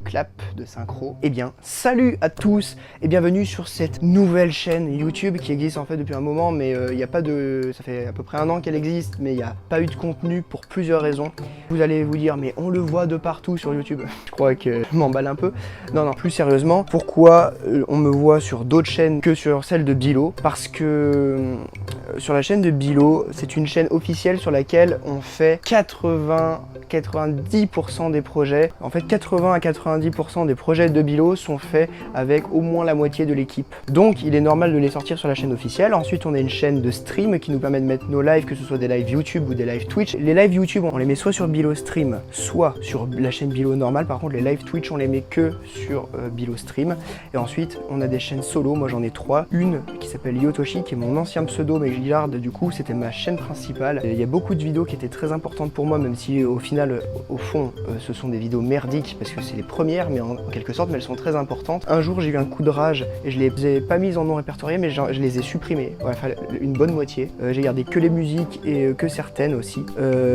clap de synchro. Eh bien, salut à tous et bienvenue sur cette nouvelle chaîne YouTube qui existe en fait depuis un moment, mais il n'y a pas de... ça fait à peu près un an qu'elle existe, mais il n'y a pas eu de contenu pour plusieurs raisons. Vous allez vous dire, mais on le voit de partout sur YouTube. Je crois que je m'emballe un peu. Non, plus sérieusement, pourquoi on me voit sur d'autres chaînes que sur celle de Bilo? Parce que sur la chaîne de Bilo, c'est une chaîne officielle sur laquelle on fait 90% des projets. En fait, 80 à 90% des projets de Bilo sont faits avec au moins la moitié de l'équipe. Donc, il est normal de les sortir sur la chaîne officielle. Ensuite, on a une chaîne de stream qui nous permet de mettre nos lives, que ce soit des lives YouTube ou des lives Twitch. Les lives YouTube, on les met soit sur Bilo Stream, soit sur la chaîne Bilo normale. Par contre, les lives Twitch, on les met que sur Bilo Stream. Et ensuite, on a des chaînes solo. Moi, j'en ai 3. Une qui s'appelle Yotoshi, qui est mon ancien pseudo, mais je garde du coup, c'était ma chaîne principale. Il y a beaucoup de vidéos qui étaient très importantes pour moi, même si au final, au fond, ce sont des vidéos merdiques parce que c'est les premières, mais en quelque sorte, mais elles sont très importantes. Un jour, j'ai eu un coup de rage et je les ai pas mises en non répertorié, mais je les ai supprimées. Ouais, enfin, une bonne moitié. J'ai gardé que les musiques et que certaines aussi.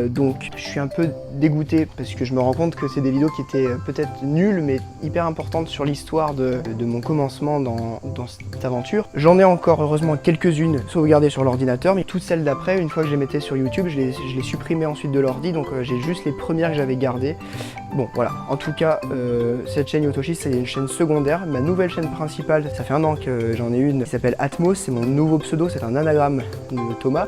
Donc, je suis un peu dégoûté parce que je me rends compte que c'est des vidéos qui étaient peut-être nulles, mais hyper importantes sur l'histoire de mon commencement dans cette aventure. J'en ai encore heureusement quelques-unes sauvegardées sur l'ordinateur, mais toutes celles d'après, une fois que je les mettais sur YouTube, je les supprimais ensuite de l'ordi, donc j'ai juste les premières que j'avais gardées. Bon, voilà. En tout cas, cette chaîne Yotoshi, c'est une chaîne secondaire. Ma nouvelle chaîne principale, ça fait un an que j'en ai une, qui s'appelle Atmos, c'est mon nouveau pseudo, c'est un anagramme de Thomas.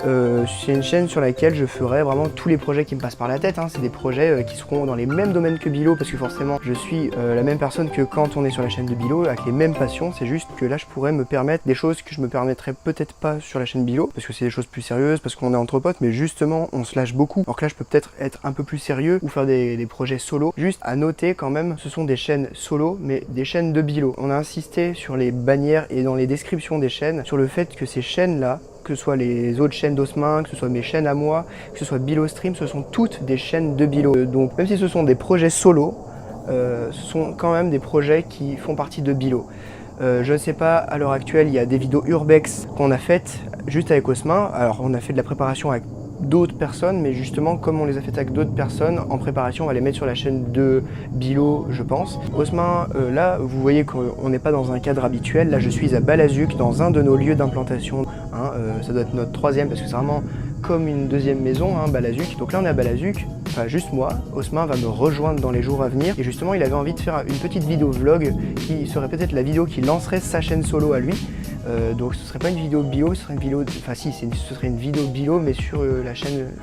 C'est une chaîne sur laquelle je ferai vraiment tous les projets qui me passent par la tête, hein. C'est des projets qui seront dans les mêmes domaines que Bilo, parce que forcément, je suis la même personne que quand on est sur la chaîne de Bilo, avec les mêmes passions. C'est juste que là, je pourrais me permettre des choses que je me permettrais peut-être pas sur la chaîne Bilo, parce que c'est des choses plus sérieuses, parce qu'on est entre potes, mais justement, on se lâche beaucoup. Alors que là, je peux peut-être être un peu plus sérieux ou faire des projets solo. Juste à noter quand même, ce sont des chaînes solo, mais des chaînes de Bilo. On a insisté sur les bannières et dans les descriptions des chaînes, sur le fait que ces chaînes-là, que ce soit les autres chaînes d'Osmin, que ce soit mes chaînes à moi, que ce soit Bilo Stream, ce sont toutes des chaînes de Bilo. Donc même si ce sont des projets solo, ce sont quand même des projets qui font partie de Bilo. Je ne sais pas, à l'heure actuelle, il y a des vidéos urbex qu'on a faites juste avec Osmin. Alors on a fait de la préparation avec d'autres personnes, mais justement comme on les a faites avec d'autres personnes en préparation, on va les mettre sur la chaîne de Bilo, je pense. Osmin, là vous voyez qu'on n'est pas dans un cadre habituel. Là je suis à Balazuc, dans un de nos lieux d'implantation, hein, ça doit être notre troisième parce que c'est vraiment comme une deuxième maison, hein, Balazuc. Donc là on est à Balazuc, enfin juste moi. Osmin va me rejoindre dans les jours à venir et justement il avait envie de faire une petite vidéo vlog qui serait peut-être la vidéo qui lancerait sa chaîne solo à lui. Donc ce serait pas une vidéo bio, ce serait une vidéo, enfin si, ce serait une vidéo bio mais sur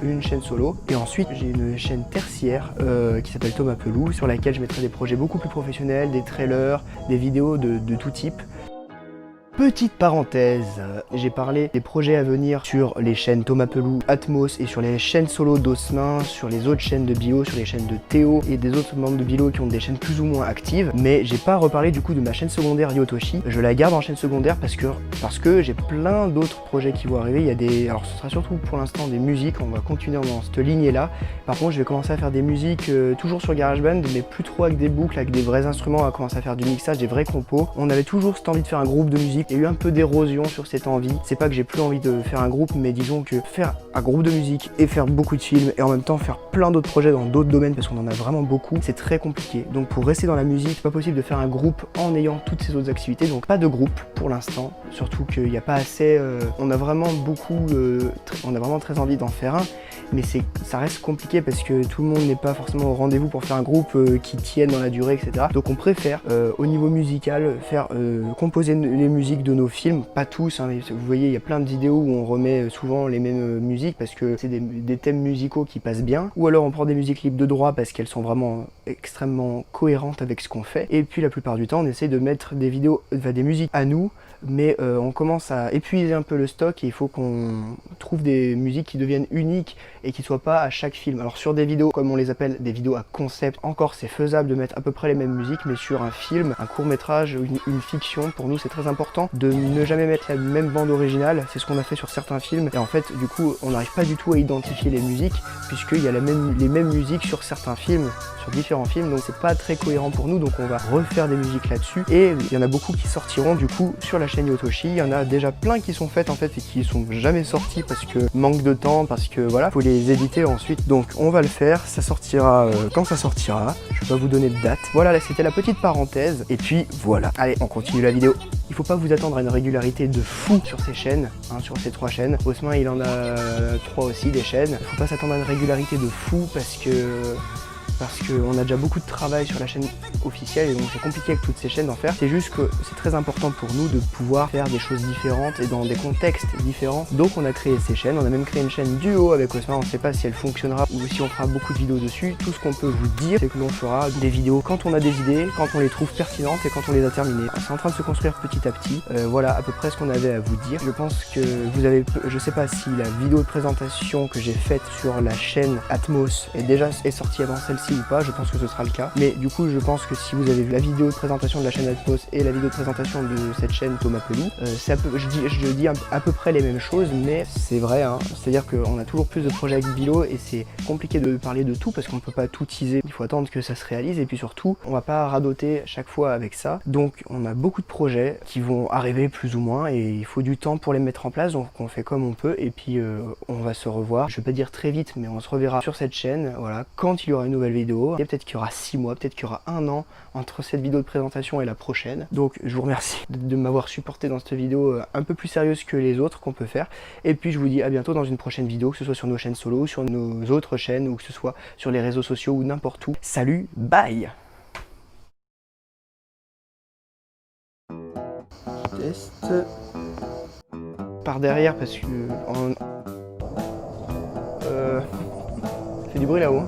une chaîne solo. Et ensuite j'ai une chaîne tertiaire qui s'appelle Thomas Pelou, sur laquelle je mettrai des projets beaucoup plus professionnels, des trailers, des vidéos de tout type. Petite parenthèse, j'ai parlé des projets à venir sur les chaînes Thomas Pelou, Atmos et sur les chaînes solo d'Osmin, sur les autres chaînes de Bilo, sur les chaînes de Théo et des autres membres de Bilo qui ont des chaînes plus ou moins actives. Mais j'ai pas reparlé du coup de ma chaîne secondaire Yotoshi. Je la garde en chaîne secondaire parce que j'ai plein d'autres projets qui vont arriver. Il y a des, alors ce sera surtout pour l'instant des musiques, on va continuer dans cette lignée là. Par contre je vais commencer à faire des musiques toujours sur GarageBand, mais plus trop avec des boucles, avec des vrais instruments. On va commencer à faire du mixage, des vrais compos. On avait toujours cette envie de faire un groupe de musique. Il y a eu un peu d'érosion sur cette envie. C'est pas que j'ai plus envie de faire un groupe, mais disons que faire un groupe de musique et faire beaucoup de films et en même temps faire plein d'autres projets dans d'autres domaines, parce qu'on en a vraiment beaucoup, c'est très compliqué. Donc pour rester dans la musique, c'est pas possible de faire un groupe en ayant toutes ces autres activités. Donc pas de groupe pour l'instant, surtout qu'il n'y a pas assez. On a vraiment on a vraiment très envie d'en faire un, mais ça reste compliqué parce que tout le monde n'est pas forcément au rendez-vous pour faire un groupe qui tienne dans la durée, etc. Donc on préfère au niveau musical faire composer les musiques de nos films, pas tous, hein, mais vous voyez il y a plein de vidéos où on remet souvent les mêmes musiques parce que c'est des thèmes musicaux qui passent bien, ou alors on prend des musiques libres de droit parce qu'elles sont vraiment extrêmement cohérentes avec ce qu'on fait, et puis la plupart du temps on essaie de mettre des musiques à nous, mais on commence à épuiser un peu le stock et il faut qu'on trouve des musiques qui deviennent uniques et qui ne soient pas à chaque film. Alors sur des vidéos, comme on les appelle, des vidéos à concept, encore c'est faisable de mettre à peu près les mêmes musiques, mais sur un film, un court métrage, une fiction, pour nous c'est très important important de ne jamais mettre la même bande originale. C'est ce qu'on a fait sur certains films. Et en fait, du coup, on n'arrive pas du tout à identifier les musiques, puisqu'il y a les mêmes musiques sur certains films, sur différents films. Donc c'est pas très cohérent pour nous. Donc on va refaire des musiques là-dessus. Et il y en a beaucoup qui sortiront du coup sur la chaîne Yotoshi. Il y en a déjà plein qui sont faites en fait et qui sont jamais sorties parce que manque de temps, parce que voilà, faut les éditer ensuite. Donc on va le faire. Ça sortira quand ça sortira. Je vais pas vous donner de date. Voilà, là c'était la petite parenthèse. Et puis voilà. Allez, on continue la vidéo. Il faut pas vous attendre à une régularité de fou sur ces chaînes, hein, sur ces 3 chaînes. Osmin il en a 3 aussi des chaînes. Il faut pas s'attendre à une régularité de fou parce qu'on a déjà beaucoup de travail sur la chaîne officielle et donc c'est compliqué avec toutes ces chaînes d'en faire. C'est juste que c'est très important pour nous de pouvoir faire des choses différentes et dans des contextes différents. Donc on a créé ces chaînes, on a même créé une chaîne duo avec Osman. On ne sait pas si elle fonctionnera ou si on fera beaucoup de vidéos dessus. Tout ce qu'on peut vous dire, c'est que l'on fera des vidéos quand on a des idées, quand on les trouve pertinentes et quand on les a terminées. C'est en train de se construire petit à petit. Voilà à peu près ce qu'on avait à vous dire. Je pense que vous avez, je sais pas si la vidéo de présentation que j'ai faite sur la chaîne Atmos est sortie avant celle-ci ou pas, je pense que ce sera le cas. Mais du coup, je pense que si vous avez vu la vidéo de présentation de la chaîne Atmos et la vidéo de présentation de cette chaîne Thomas Pelou, je dis à peu près les mêmes choses, mais c'est vrai, hein. C'est-à-dire qu'on a toujours plus de projets avec Bilo et c'est compliqué de parler de tout parce qu'on ne peut pas tout teaser. Il faut attendre que ça se réalise et puis surtout, on va pas radoter chaque fois avec ça. Donc, on a beaucoup de projets qui vont arriver plus ou moins et il faut du temps pour les mettre en place, donc on fait comme on peut et puis on va se revoir. Je vais pas dire très vite, mais on se reverra sur cette chaîne, voilà, quand il y aura une nouvelle vidéo. Et peut-être qu'il y aura 6 mois, peut-être qu'il y aura 1 an entre cette vidéo de présentation et la prochaine. Donc je vous remercie de m'avoir supporté dans cette vidéo un peu plus sérieuse que les autres qu'on peut faire. Et puis je vous dis à bientôt dans une prochaine vidéo, que ce soit sur nos chaînes solo, sur nos autres chaînes, ou que ce soit sur les réseaux sociaux ou n'importe où. Salut, bye! Test. Par derrière parce que... fait du bruit là-haut.